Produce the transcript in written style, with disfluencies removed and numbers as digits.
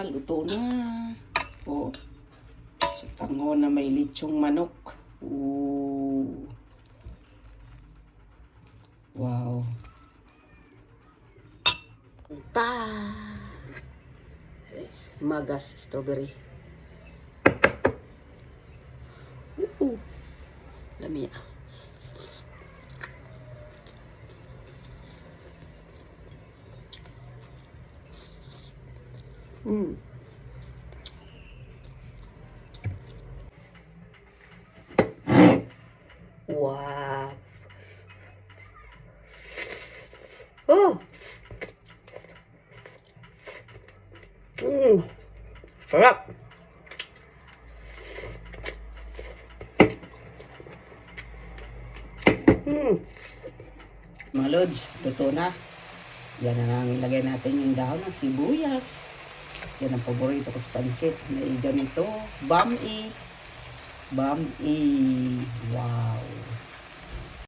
luto na. Oh. So, tango na may litsong manok. Ooh. Wow. Magas strawberry. Lami. Wow. Oh. Sarap. Mga lods, luto na. Yan ang ilagay natin yung dahon ng sibuyas. Yan ang paborito ko sa pansit. May ganito, bami. Bami.